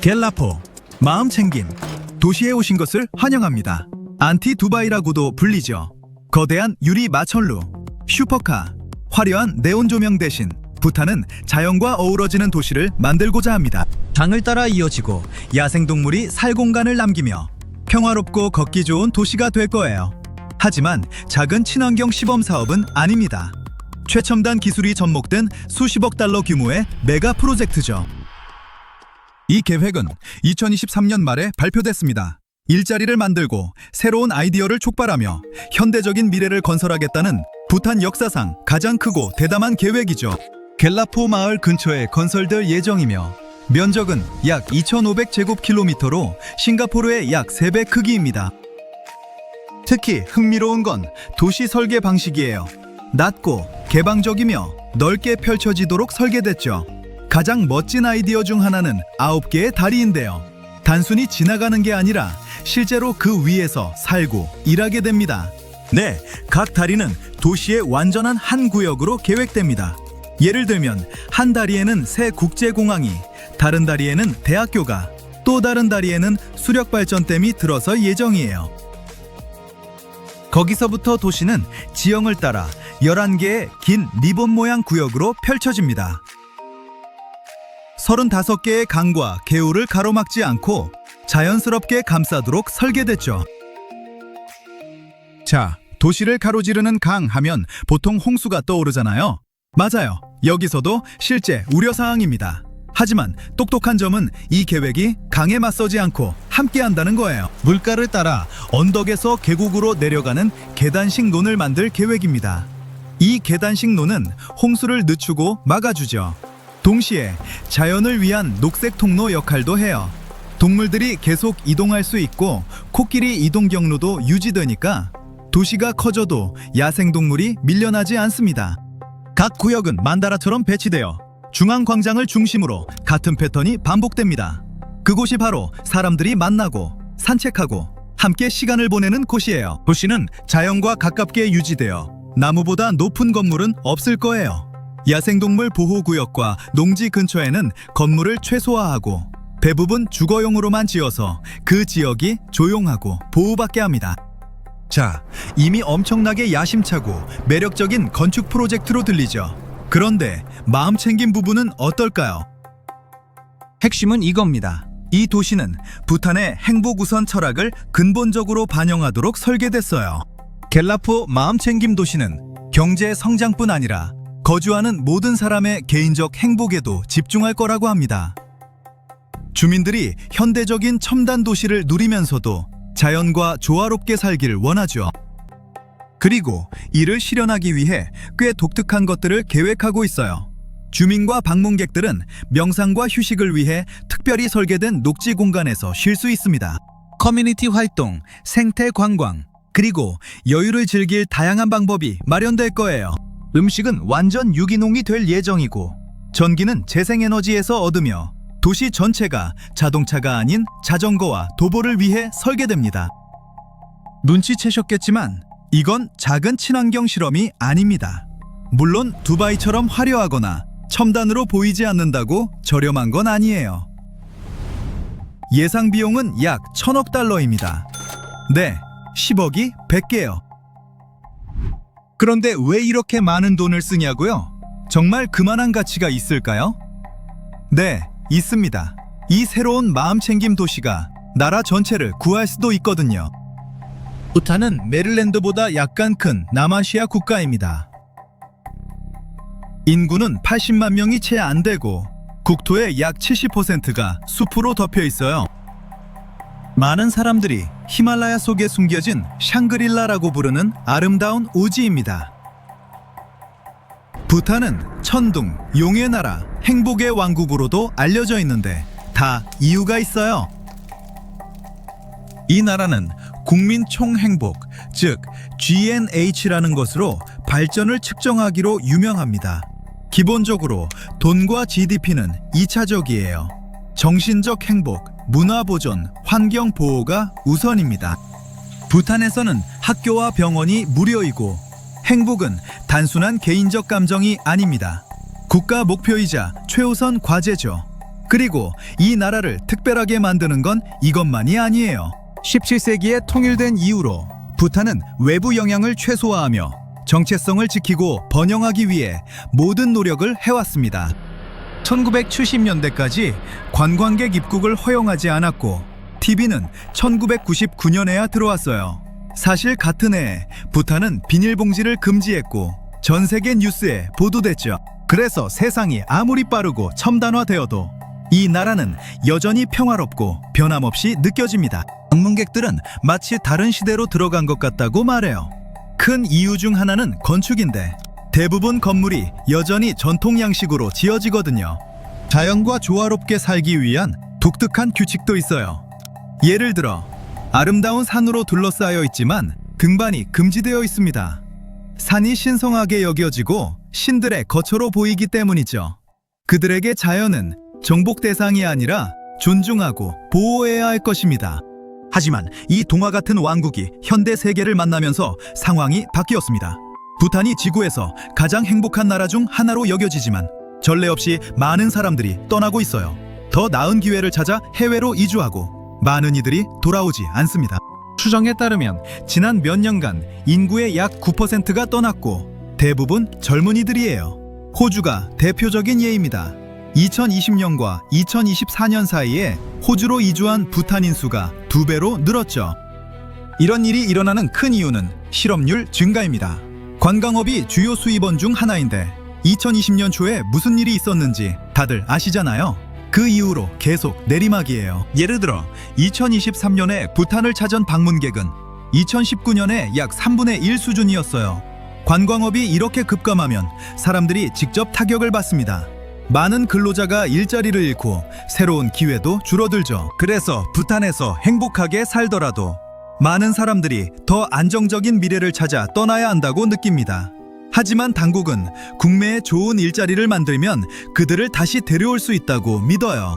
겔라포, 마음챙김. 도시에 오신 것을 환영합니다. 안티 두바이라고도 불리죠. 거대한 유리 마천루, 슈퍼카, 화려한 네온 조명 대신 부탄은 자연과 어우러지는 도시를 만들고자 합니다. 강을 따라 이어지고 야생동물이 살 공간을 남기며 평화롭고 걷기 좋은 도시가 될 거예요. 하지만 작은 친환경 시범 사업은 아닙니다. 최첨단 기술이 접목된 수십억 달러 규모의 메가 프로젝트죠. 이 계획은 2023년 말에 발표됐습니다. 일자리를 만들고 새로운 아이디어를 촉발하며 현대적인 미래를 건설하겠다는 부탄 역사상 가장 크고 대담한 계획이죠. 겔라포 마을 근처에 건설될 예정이며 면적은 약 2,500제곱킬로미터로 싱가포르의 약 3배 크기입니다. 특히 흥미로운 건 도시 설계 방식이에요. 낮고 개방적이며 넓게 펼쳐지도록 설계됐죠. 가장 멋진 아이디어 중 하나는 9개의 다리인데요. 단순히 지나가는 게 아니라 실제로 그 위에서 살고 일하게 됩니다. 네, 각 다리는 도시의 완전한 한 구역으로 계획됩니다. 예를 들면 한 다리에는 새 국제공항이, 다른 다리에는 대학교가, 또 다른 다리에는 수력발전댐이 들어설 예정이에요. 거기서부터 도시는 지형을 따라 11개의 긴 리본 모양 구역으로 펼쳐집니다. 35개의 강과 개울을 가로막지 않고 자연스럽게 감싸도록 설계됐죠. 자, 도시를 가로지르는 강 하면 보통 홍수가 떠오르잖아요. 맞아요. 여기서도 실제 우려사항입니다. 하지만 똑똑한 점은 이 계획이 강에 맞서지 않고 함께한다는 거예요. 물가를 따라 언덕에서 계곡으로 내려가는 계단식 논을 만들 계획입니다. 이 계단식 논은 홍수를 늦추고 막아주죠. 동시에 자연을 위한 녹색 통로 역할도 해요. 동물들이 계속 이동할 수 있고 코끼리 이동 경로도 유지되니까 도시가 커져도 야생동물이 밀려나지 않습니다. 각 구역은 만다라처럼 배치되어 중앙광장을 중심으로 같은 패턴이 반복됩니다. 그곳이 바로 사람들이 만나고 산책하고 함께 시간을 보내는 곳이에요. 도시는 자연과 가깝게 유지되어 나무보다 높은 건물은 없을 거예요. 야생동물 보호구역과 농지 근처에는 건물을 최소화하고 대부분 주거용으로만 지어서 그 지역이 조용하고 보호받게 합니다. 자, 이미 엄청나게 야심차고 매력적인 건축 프로젝트로 들리죠. 그런데 마음 챙긴 부분은 어떨까요? 핵심은 이겁니다. 이 도시는 부탄의 행복 우선 철학을 근본적으로 반영하도록 설계됐어요. 겔라포 마음챙김 도시는 경제 성장뿐 아니라 거주하는 모든 사람의 개인적 행복에도 집중할 거라고 합니다. 주민들이 현대적인 첨단 도시를 누리면서도 자연과 조화롭게 살길 원하죠. 그리고 이를 실현하기 위해 꽤 독특한 것들을 계획하고 있어요. 주민과 방문객들은 명상과 휴식을 위해 특별히 설계된 녹지 공간에서 쉴 수 있습니다. 커뮤니티 활동, 생태 관광, 그리고 여유를 즐길 다양한 방법이 마련될 거예요. 음식은 완전 유기농이 될 예정이고 전기는 재생에너지에서 얻으며 도시 전체가 자동차가 아닌 자전거와 도보를 위해 설계됩니다. 눈치채셨겠지만 이건 작은 친환경 실험이 아닙니다. 물론 두바이처럼 화려하거나 첨단으로 보이지 않는다고 저렴한 건 아니에요. 예상 비용은 약 1,000억 달러입니다. 네, 10억이 100개요. 그런데 왜 이렇게 많은 돈을 쓰냐고요? 정말 그만한 가치가 있을까요? 네, 있습니다. 이 새로운 마음챙김 도시가 나라 전체를 구할 수도 있거든요. 부탄은 메릴랜드보다 약간 큰 남아시아 국가입니다. 인구는 80만 명이 채 안 되고 국토의 약 70%가 숲으로 덮여 있어요. 많은 사람들이 히말라야 속에 숨겨진 샹그릴라라고 부르는 아름다운 오지입니다. 부탄은 천둥, 용의 나라, 행복의 왕국으로도 알려져 있는데 다 이유가 있어요. 이 나라는 국민 총행복, 즉 GNH라는 것으로 발전을 측정하기로 유명합니다. 기본적으로 돈과 GDP는 2차적이에요. 정신적 행복, 문화 보존, 환경 보호가 우선입니다. 부탄에서는 학교와 병원이 무료이고 행복은 단순한 개인적 감정이 아닙니다. 국가 목표이자 최우선 과제죠. 그리고 이 나라를 특별하게 만드는 건 이것만이 아니에요. 17세기에 통일된 이후로 부탄은 외부 영향을 최소화하며 정체성을 지키고 번영하기 위해 모든 노력을 해왔습니다. 1970년대까지 관광객 입국을 허용하지 않았고 TV는 1999년에야 들어왔어요. 사실 같은 해에 부탄은 비닐봉지를 금지했고 전 세계 뉴스에 보도됐죠. 그래서 세상이 아무리 빠르고 첨단화되어도 이 나라는 여전히 평화롭고 변함없이 느껴집니다. 방문객들은 마치 다른 시대로 들어간 것 같다고 말해요. 큰 이유 중 하나는 건축인데 대부분 건물이 여전히 전통 양식으로 지어지거든요. 자연과 조화롭게 살기 위한 독특한 규칙도 있어요. 예를 들어 아름다운 산으로 둘러싸여 있지만 등반이 금지되어 있습니다. 산이 신성하게 여겨지고 신들의 거처로 보이기 때문이죠. 그들에게 자연은 정복 대상이 아니라 존중하고 보호해야 할 것입니다. 하지만 이 동화 같은 왕국이 현대 세계를 만나면서 상황이 바뀌었습니다. 부탄이 지구에서 가장 행복한 나라 중 하나로 여겨지지만 전례 없이 많은 사람들이 떠나고 있어요. 더 나은 기회를 찾아 해외로 이주하고 많은 이들이 돌아오지 않습니다. 추정에 따르면 지난 몇 년간 인구의 약 9%가 떠났고 대부분 젊은이들이에요. 호주가 대표적인 예입니다. 2020년과 2024년 사이에 호주로 이주한 부탄인 수가 2배로 늘었죠. 이런 일이 일어나는 큰 이유는 실업률 증가입니다. 관광업이 주요 수입원 중 하나인데 2020년 초에 무슨 일이 있었는지 다들 아시잖아요. 그 이후로 계속 내리막이에요. 예를 들어 2023년에 부탄을 찾은 방문객은 2019년에 약 3분의 1 수준이었어요. 관광업이 이렇게 급감하면 사람들이 직접 타격을 받습니다. 많은 근로자가 일자리를 잃고 새로운 기회도 줄어들죠. 그래서 부탄에서 행복하게 살더라도 많은 사람들이 더 안정적인 미래를 찾아 떠나야 한다고 느낍니다. 하지만 당국은 국내에 좋은 일자리를 만들면 그들을 다시 데려올 수 있다고 믿어요.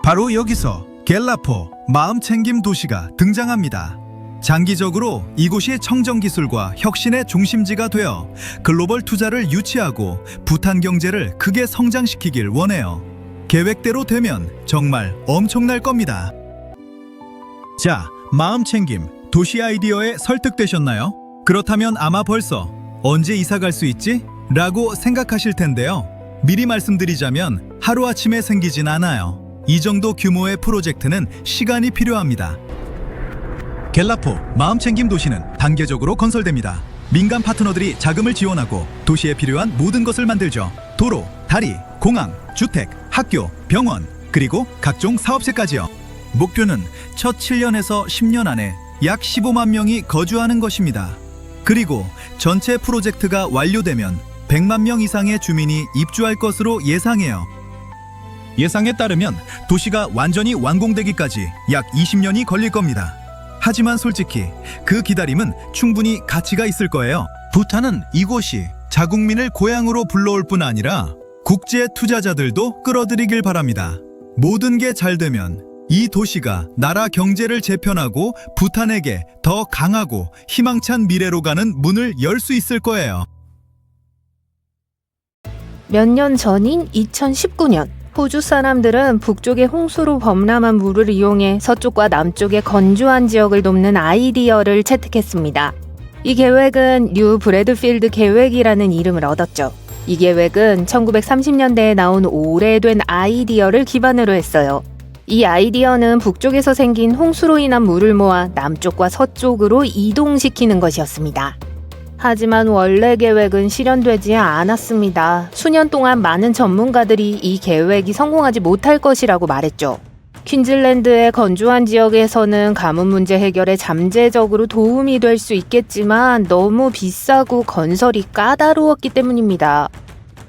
바로 여기서 겔라포 마음챙김 도시가 등장합니다. 장기적으로 이곳이 청정기술과 혁신의 중심지가 되어 글로벌 투자를 유치하고 부탄 경제를 크게 성장시키길 원해요. 계획대로 되면 정말 엄청날 겁니다. 자, 마음챙김 도시 아이디어에 설득되셨나요? 그렇다면 아마 벌써 언제 이사 갈 수 있지? 라고 생각하실 텐데요. 미리 말씀드리자면 하루아침에 생기진 않아요. 이 정도 규모의 프로젝트는 시간이 필요합니다. 겔라포 마음챙김 도시는 단계적으로 건설됩니다. 민간 파트너들이 자금을 지원하고 도시에 필요한 모든 것을 만들죠. 도로, 다리, 공항, 주택, 학교, 병원, 그리고 각종 사업체까지요. 목표는 첫 7년에서 10년 안에 약 15만 명이 거주하는 것입니다. 그리고 전체 프로젝트가 완료되면 100만 명 이상의 주민이 입주할 것으로 예상해요. 예상에 따르면 도시가 완전히 완공되기까지 약 20년이 걸릴 겁니다. 하지만 솔직히 그 기다림은 충분히 가치가 있을 거예요. 부탄은 이곳이 자국민을 고향으로 불러올 뿐 아니라 국제 투자자들도 끌어들이길 바랍니다. 모든 게 잘 되면 이 도시가 나라 경제를 재편하고 부탄에게 더 강하고 희망찬 미래로 가는 문을 열 수 있을 거예요. 몇 년 전인 2019년, 호주 사람들은 북쪽의 홍수로 범람한 물을 이용해 서쪽과 남쪽의 건조한 지역을 돕는 아이디어를 채택했습니다. 이 계획은 뉴 브래드필드 계획이라는 이름을 얻었죠. 이 계획은 1930년대에 나온 오래된 아이디어를 기반으로 했어요. 이 아이디어는 북쪽에서 생긴 홍수로 인한 물을 모아 남쪽과 서쪽으로 이동시키는 것이었습니다. 하지만 원래 계획은 실현되지 않았습니다. 수년 동안 많은 전문가들이 이 계획이 성공하지 못할 것이라고 말했죠. 퀸즐랜드의 건조한 지역에서는 가뭄 문제 해결에 잠재적으로 도움이 될 수 있겠지만 너무 비싸고 건설이 까다로웠기 때문입니다.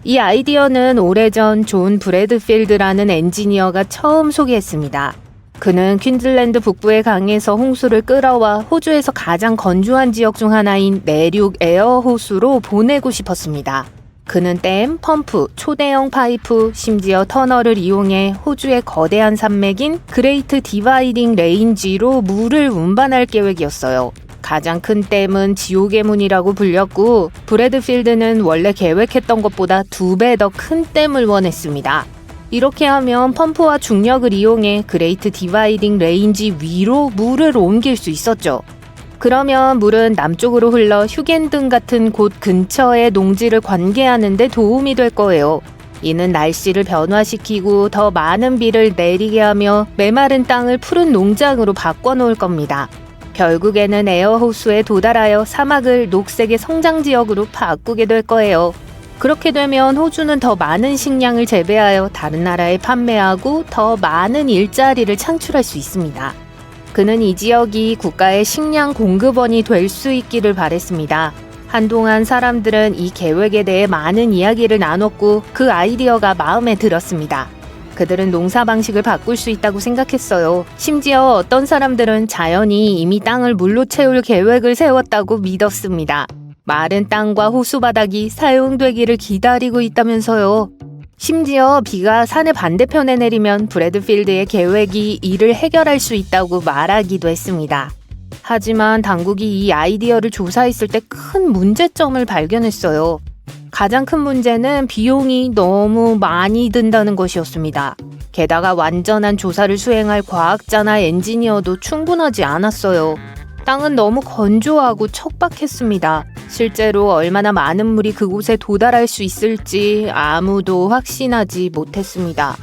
이 아이디어는 오래전 존 브래드필드라는 엔지니어가 처음 소개했습니다. 그는 퀸즐랜드 북부의 강에서 홍수를 끌어와 호주에서 가장 건조한 지역 중 하나인 내륙 에어 호수로 보내고 싶었습니다. 그는 댐, 펌프, 초대형 파이프, 심지어 터널을 이용해 호주의 거대한 산맥인 그레이트 디바이딩 레인지로 물을 운반할 계획이었어요. 가장 큰 댐은 지옥의 문이라고 불렸고 브래드필드는 원래 계획했던 것보다 2배 더 큰 댐을 원했습니다. 이렇게 하면 펌프와 중력을 이용해 그레이트 디바이딩 레인지 위로 물을 옮길 수 있었죠. 그러면 물은 남쪽으로 흘러 휴겐든 같은 곳 근처의 농지를 관계하는 데 도움이 될 거예요. 이는 날씨를 변화시키고 더 많은 비를 내리게 하며 메마른 땅을 푸른 농장으로 바꿔놓을 겁니다. 결국에는 에어호수에 도달하여 사막을 녹색의 성장지역으로 바꾸게 될 거예요. 그렇게 되면 호주는 더 많은 식량을 재배하여 다른 나라에 판매하고 더 많은 일자리를 창출할 수 있습니다. 그는 이 지역이 국가의 식량 공급원이 될 수 있기를 바랬습니다. 한동안 사람들은 이 계획에 대해 많은 이야기를 나눴고 그 아이디어가 마음에 들었습니다. 그들은 농사 방식을 바꿀 수 있다고 생각했어요. 심지어 어떤 사람들은 자연이 이미 땅을 물로 채울 계획을 세웠다고 믿었습니다. 마른 땅과 호수바닥이 사용되기를 기다리고 있다면서요. 심지어 비가 산의 반대편에 내리면 브래드필드의 계획이 이를 해결할 수 있다고 말하기도 했습니다. 하지만 당국이 이 아이디어를 조사했을 때 큰 문제점을 발견했어요. 가장 큰 문제는 비용이 너무 많이 든다는 것이었습니다. 게다가 완전한 조사를 수행할 과학자나 엔지니어도 충분하지 않았어요. 땅은 너무 건조하고 척박했습니다. 실제로 얼마나 많은 물이 그곳에 도달할 수 있을지 아무도 확신하지 못했습니다.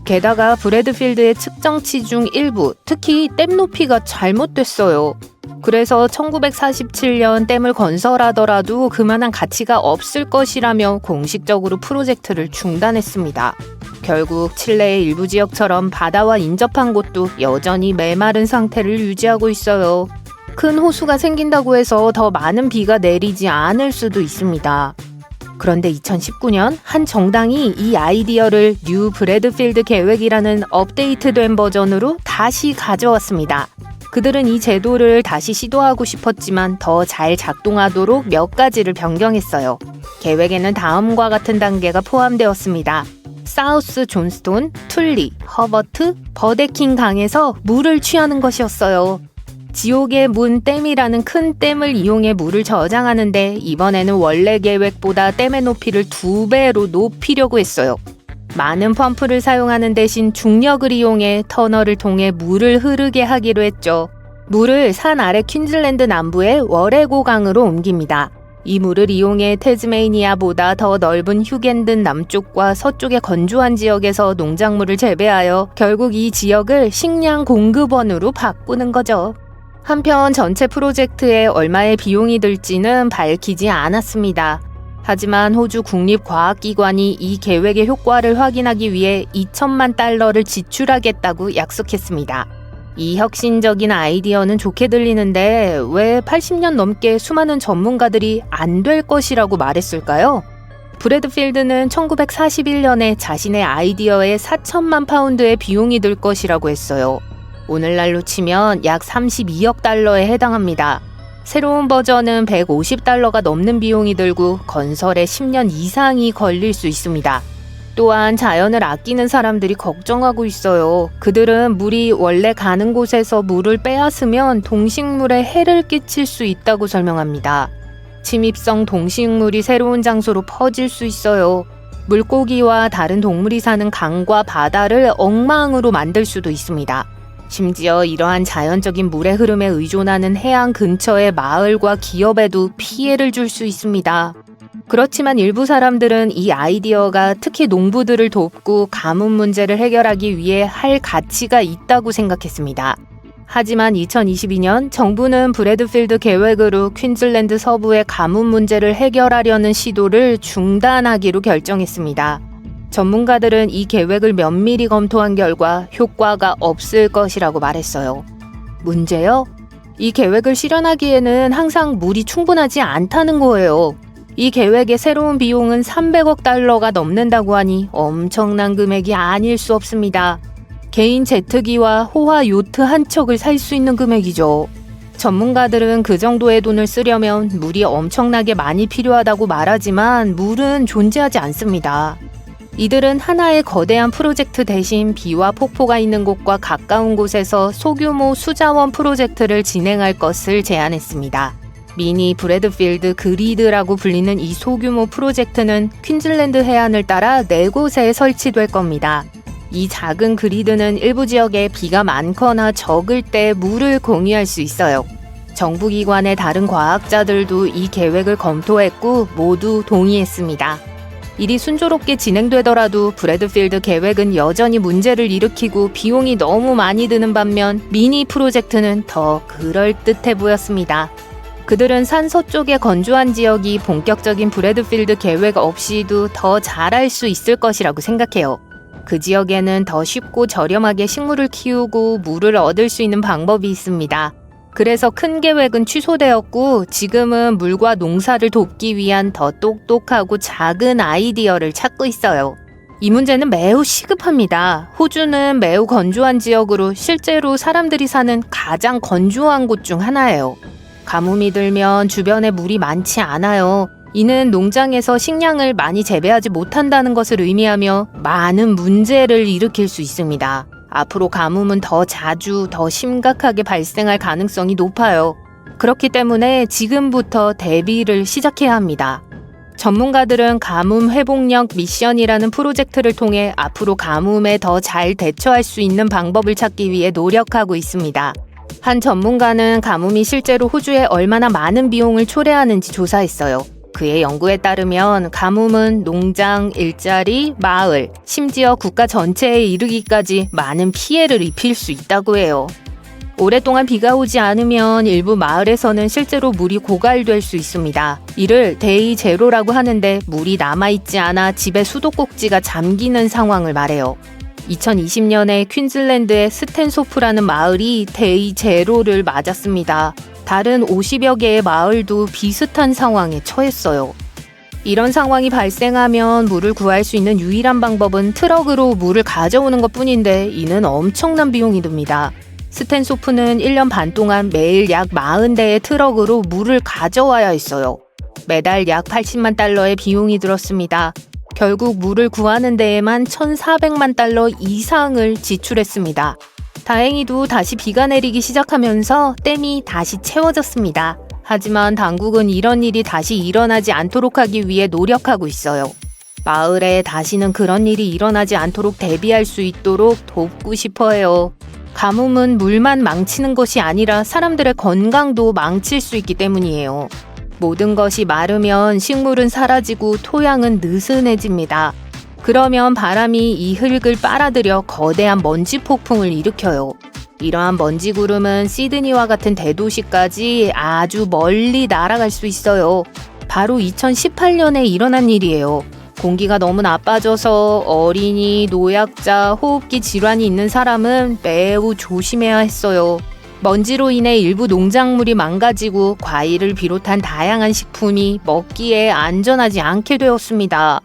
게다가 브래드필드의 측정치 중 일부, 특히 댐 높이가 잘못됐어요. 그래서 1947년 댐을 건설하더라도 그만한 가치가 없을 것이라며 공식적으로 프로젝트를 중단했습니다. 결국 칠레의 일부 지역처럼 바다와 인접한 곳도 여전히 메마른 상태를 유지하고 있어요. 큰 호수가 생긴다고 해서 더 많은 비가 내리지 않을 수도 있습니다. 그런데 2019년 한 정당이 이 아이디어를 뉴 브래드필드 계획이라는 업데이트된 버전으로 다시 가져왔습니다. 그들은 이 제도를 다시 시도하고 싶었지만 더 잘 작동하도록 몇 가지를 변경했어요. 계획에는 다음과 같은 단계가 포함되었습니다. 사우스 존스톤, 툴리, 허버트, 버데킹 강에서 물을 취하는 것이었어요. 지옥의 문 댐이라는 큰 댐을 이용해 물을 저장하는데 이번에는 원래 계획보다 댐의 높이를 2배로 높이려고 했어요. 많은 펌프를 사용하는 대신 중력을 이용해 터널을 통해 물을 흐르게 하기로 했죠. 물을 산 아래 퀸즐랜드 남부의 워레고 강으로 옮깁니다. 이 물을 이용해 태즈메이니아보다 더 넓은 휴겐든 남쪽과 서쪽의 건조한 지역에서 농작물을 재배하여 결국 이 지역을 식량 공급원으로 바꾸는 거죠. 한편 전체 프로젝트에 얼마의 비용이 들지는 밝히지 않았습니다. 하지만 호주 국립과학기관이 이 계획의 효과를 확인하기 위해 2천만 달러를 지출하겠다고 약속했습니다. 이 혁신적인 아이디어는 좋게 들리는데 왜 80년 넘게 수많은 전문가들이 안 될 것이라고 말했을까요? 브래드필드는 1941년에 자신의 아이디어에 4천만 파운드의 비용이 들 것이라고 했어요. 오늘날로 치면 약 32억 달러에 해당합니다. 새로운 버전은 150달러가 넘는 비용이 들고 건설에 10년 이상이 걸릴 수 있습니다. 또한 자연을 아끼는 사람들이 걱정하고 있어요. 그들은 물이 원래 가는 곳에서 물을 빼앗으면 동식물에 해를 끼칠 수 있다고 설명합니다. 침입성 동식물이 새로운 장소로 퍼질 수 있어요. 물고기와 다른 동물이 사는 강과 바다를 엉망으로 만들 수도 있습니다. 심지어 이러한 자연적인 물의 흐름에 의존하는 해안 근처의 마을과 기업에도 피해를 줄 수 있습니다. 그렇지만 일부 사람들은 이 아이디어가 특히 농부들을 돕고 가뭄 문제를 해결하기 위해 할 가치가 있다고 생각했습니다. 하지만 2022년 정부는 브래드필드 계획으로 퀸즐랜드 서부의 가뭄 문제를 해결하려는 시도를 중단하기로 결정했습니다. 전문가들은 이 계획을 면밀히 검토한 결과 효과가 없을 것이라고 말했어요. 문제요? 이 계획을 실현하기에는 항상 물이 충분하지 않다는 거예요. 이 계획의 새로운 비용은 300억 달러가 넘는다고 하니 엄청난 금액이 아닐 수 없습니다. 개인 제트기와 호화 요트 한 척을 살 수 있는 금액이죠. 전문가들은 그 정도의 돈을 쓰려면 물이 엄청나게 많이 필요하다고 말하지만 물은 존재하지 않습니다. 이들은 하나의 거대한 프로젝트 대신 비와 폭포가 있는 곳과 가까운 곳에서 소규모 수자원 프로젝트를 진행할 것을 제안했습니다. 미니 브래드필드 그리드라고 불리는 이 소규모 프로젝트는 퀸즐랜드 해안을 따라 4곳에 설치될 겁니다. 이 작은 그리드는 일부 지역에 비가 많거나 적을 때 물을 공유할 수 있어요. 정부기관의 다른 과학자들도 이 계획을 검토했고 모두 동의했습니다. 일이 순조롭게 진행되더라도 브래드필드 계획은 여전히 문제를 일으키고 비용이 너무 많이 드는 반면 미니 프로젝트는 더 그럴듯해 보였습니다. 그들은 산 서쪽의 건조한 지역이 본격적인 브래드필드 계획 없이도 더 잘할 수 있을 것이라고 생각해요. 그 지역에는 더 쉽고 저렴하게 식물을 키우고 물을 얻을 수 있는 방법이 있습니다. 그래서 큰 계획은 취소되었고 지금은 물과 농사를 돕기 위한 더 똑똑하고 작은 아이디어를 찾고 있어요. 이 문제는 매우 시급합니다. 호주는 매우 건조한 지역으로 실제로 사람들이 사는 가장 건조한 곳 중 하나예요. 가뭄이 들면 주변에 물이 많지 않아요. 이는 농장에서 식량을 많이 재배하지 못한다는 것을 의미하며 많은 문제를 일으킬 수 있습니다. 앞으로 가뭄은 더 자주, 더 심각하게 발생할 가능성이 높아요. 그렇기 때문에 지금부터 대비를 시작해야 합니다. 전문가들은 가뭄 회복력 미션이라는 프로젝트를 통해 앞으로 가뭄에 더 잘 대처할 수 있는 방법을 찾기 위해 노력하고 있습니다. 한 전문가는 가뭄이 실제로 호주에 얼마나 많은 비용을 초래하는지 조사했어요. 그의 연구에 따르면 가뭄은 농장, 일자리, 마을, 심지어 국가 전체에 이르기까지 많은 피해를 입힐 수 있다고 해요. 오랫동안 비가 오지 않으면 일부 마을에서는 실제로 물이 고갈될 수 있습니다. 이를 데이 제로라고 하는데 물이 남아있지 않아 집의 수도꼭지가 잠기는 상황을 말해요. 2020년에 퀸즐랜드의 스탠소프라는 마을이 데이 제로를 맞았습니다. 다른 50여 개의 마을도 비슷한 상황에 처했어요. 이런 상황이 발생하면 물을 구할 수 있는 유일한 방법은 트럭으로 물을 가져오는 것뿐인데 이는 엄청난 비용이 듭니다. 스탠소프는 1년 반 동안 매일 약 40대의 트럭으로 물을 가져와야 했어요. 매달 약 80만 달러의 비용이 들었습니다. 결국 물을 구하는 데에만 1,400만 달러 이상을 지출했습니다. 다행히도 다시 비가 내리기 시작하면서 댐이 다시 채워졌습니다. 하지만 당국은 이런 일이 다시 일어나지 않도록 하기 위해 노력하고 있어요. 마을에 다시는 그런 일이 일어나지 않도록 대비할 수 있도록 돕고 싶어 해요. 가뭄은 물만 망치는 것이 아니라 사람들의 건강도 망칠 수 있기 때문이에요. 모든 것이 마르면 식물은 사라지고 토양은 느슨해집니다. 그러면 바람이 이 흙을 빨아들여 거대한 먼지 폭풍을 일으켜요. 이러한 먼지 구름은 시드니와 같은 대도시까지 아주 멀리 날아갈 수 있어요. 바로 2018년에 일어난 일이에요. 공기가 너무 나빠져서 어린이, 노약자, 호흡기 질환이 있는 사람은 매우 조심해야 했어요. 먼지로 인해 일부 농작물이 망가지고 과일을 비롯한 다양한 식품이 먹기에 안전하지 않게 되었습니다.